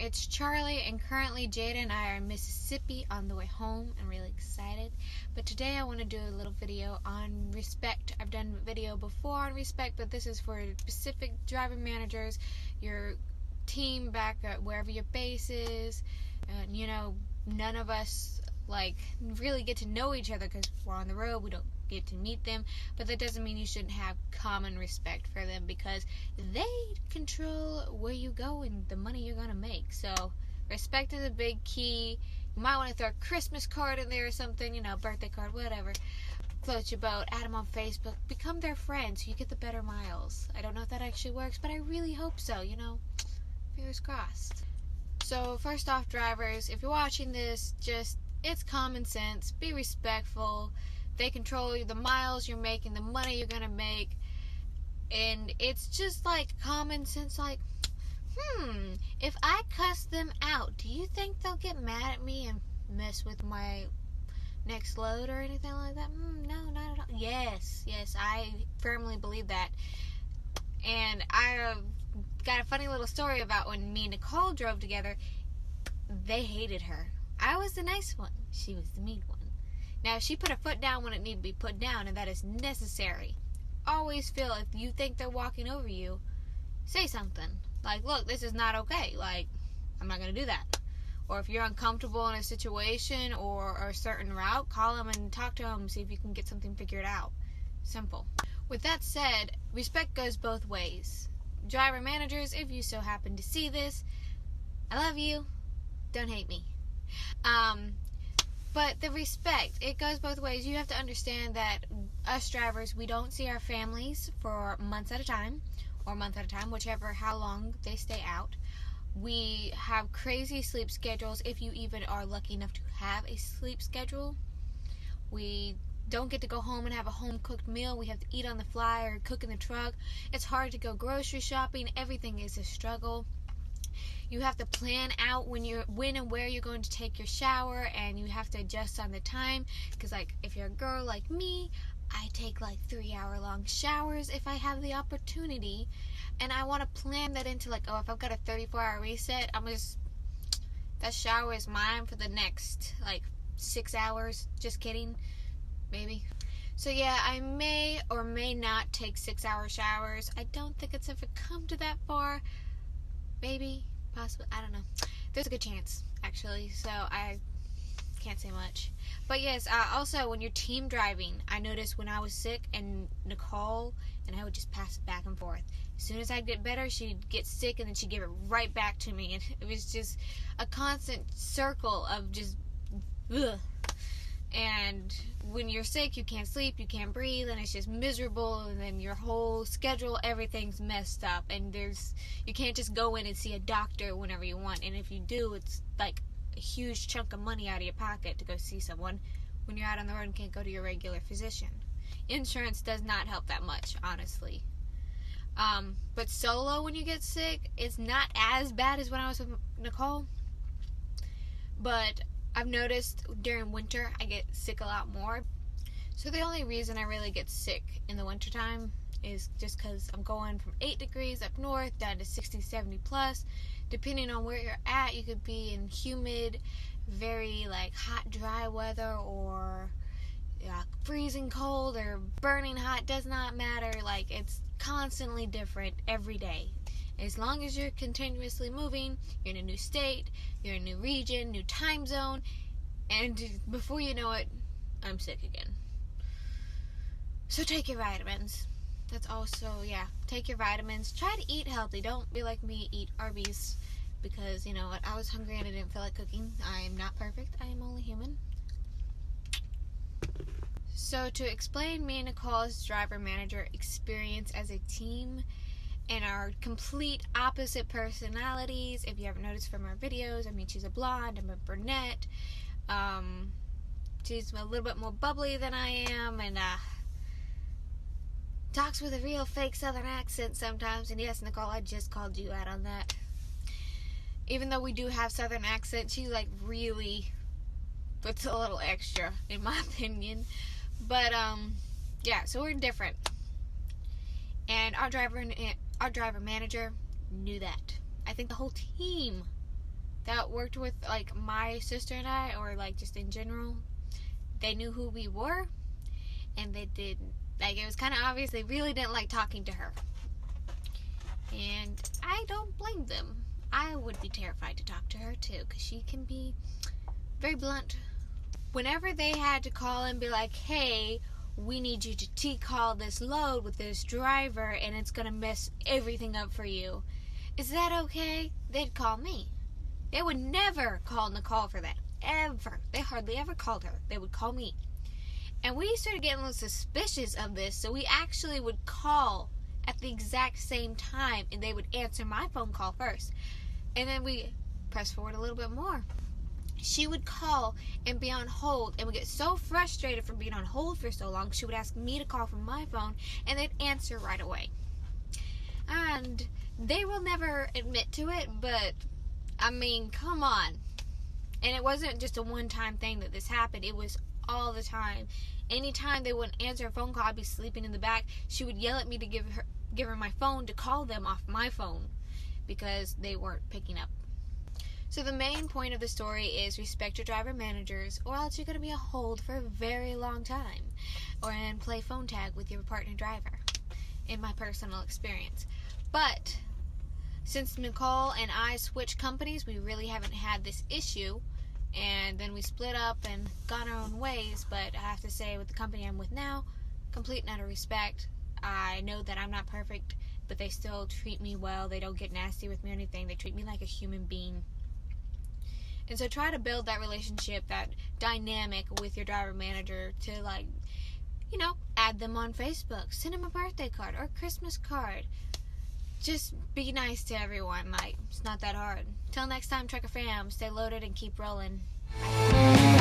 It's Charlie, and currently Jada and I are in Mississippi on the way home. I'm really excited. But today I want to do a little video on respect. I've done a video before on respect, but this is for specific driver managers, your team back at wherever your base is. And, you know, none of us really get to know each other because we're on the road. We don't get to meet them, but that doesn't mean you shouldn't have common respect for them because they control where you go and the money you're gonna make. So respect is a big key. You might want to throw a Christmas card in there or something, you know, birthday card, whatever. Float your boat, add them on Facebook, become their friend so you get the better miles. I don't know if that actually works, but I really hope so, you know, fingers crossed. So first off, drivers, if you're watching this, it's common sense. Be respectful. They control the miles you're making, the money you're gonna make, and it's just like common sense. Like, if I cuss them out, do you think they'll get mad at me and mess with my next load or anything like that? No, not at all. Yes, I firmly believe that. And I got a funny little story about when me and Nicole drove together. They hated her. I was the nice one. She was the mean one. Now, she put her foot down when it needed to be put down, and that is necessary. Always feel if you think they're walking over you, say something. Like, look, this is not okay. Like, I'm not going to do that. Or if you're uncomfortable in a situation or a certain route, call them and talk to them, see if you can get something figured out. Simple. With that said, respect goes both ways. Driver managers, if you so happen to see this, I love you. Don't hate me. But the respect, it goes both ways. You have to understand that us drivers, we don't see our families for months at a time, or a month at a time, how long they stay out. We have crazy sleep schedules, if you even are lucky enough to have a sleep schedule. We don't get to go home and have a home-cooked meal. We have to eat on the fly or cook in the truck. It's hard to go grocery shopping. Everything is a struggle. You have to plan out when and where you're going to take your shower, and you have to adjust on the time, because like if you're a girl like me, I take like 3-hour-long showers if I have the opportunity, and I want to plan that into like, if I've got a 34-hour reset, that shower is mine for the next like 6 hours. Just kidding, maybe. So yeah, I may or may not take 6-hour showers. I don't think it's ever come to that far. Maybe, possibly, I don't know. There's a good chance, actually, so I can't say much. But yes, also when you're team driving, I noticed when I was sick, and Nicole and I would just pass it back and forth. As soon as I'd get better, she'd get sick, and then she'd give it right back to me, and it was just a constant circle of just, ugh. And when you're sick, you can't sleep, you can't breathe, and it's just miserable, and then your whole schedule, everything's messed up, and you can't just go in and see a doctor whenever you want, and if you do, it's like a huge chunk of money out of your pocket to go see someone when you're out on the road and can't go to your regular physician. Insurance does not help that much, honestly. But solo when you get sick, it's not as bad as when I was with Nicole, but I've noticed during winter I get sick a lot more. So the only reason I really get sick in the wintertime is just because I'm going from 8 degrees up north down to 60, 70 plus. Depending on where you're at, you could be in humid, very like hot, dry weather, or freezing cold or burning hot. Does not matter. Like, it's constantly different every day. As long as you're continuously moving, you're in a new state, you're in a new region, new time zone, and before you know it, I'm sick again. So take your vitamins. That's also, take your vitamins. Try to eat healthy. Don't be like me, eat Arby's, because, you know what, I was hungry and I didn't feel like cooking. I am not perfect. I am only human. So to explain me and Nicole's driver manager experience as a team, and our complete opposite personalities, if you haven't noticed from our videos, she's a blonde, I'm a brunette. She's a little bit more bubbly than I am, and talks with a real fake southern accent sometimes. And yes, Nicole, I just called you out on that. Even though we do have southern accent, she really puts a little extra, in my opinion. But so we're different. And our driver manager knew that. I think the whole team that worked with like my sister and I, or like just in general, they knew who we were, and they didn't. Like, it was kind of obvious they really didn't like talking to her. And I don't blame them. I would be terrified to talk to her too, because she can be very blunt. Whenever they had to call and be like, hey, we need you to T-call this load with this driver and it's going to mess everything up for you, is that okay? They'd call me. They would never call Nicole for that. Ever. They hardly ever called her. They would call me. And we started getting a little suspicious of this, so we actually would call at the exact same time, and they would answer my phone call first. And then we press forward a little bit more. She would call and be on hold, and would get so frustrated from being on hold for so long, she would ask me to call from my phone, and they'd answer right away. And they will never admit to it, but, I mean, come on. And it wasn't just a one-time thing that this happened. It was all the time. Anytime they wouldn't answer a phone call, I'd be sleeping in the back. She would yell at me to give her my phone to call them off my phone because they weren't picking up. So the main point of the story is respect your driver managers, or else you're going to be on hold for a very long time, and play phone tag with your partner driver, in my personal experience. But since Nicole and I switched companies, we really haven't had this issue. And then we split up and got our own ways. But I have to say, with the company I'm with now, complete and utter respect. I know that I'm not perfect, but they still treat me well. They don't get nasty with me or anything. They treat me like a human being. And so try to build that relationship, that dynamic with your driver manager to, like, you know, add them on Facebook. Send them a birthday card or a Christmas card. Just be nice to everyone. Like, it's not that hard. Till next time, Trekker fam, stay loaded and keep rolling. Bye.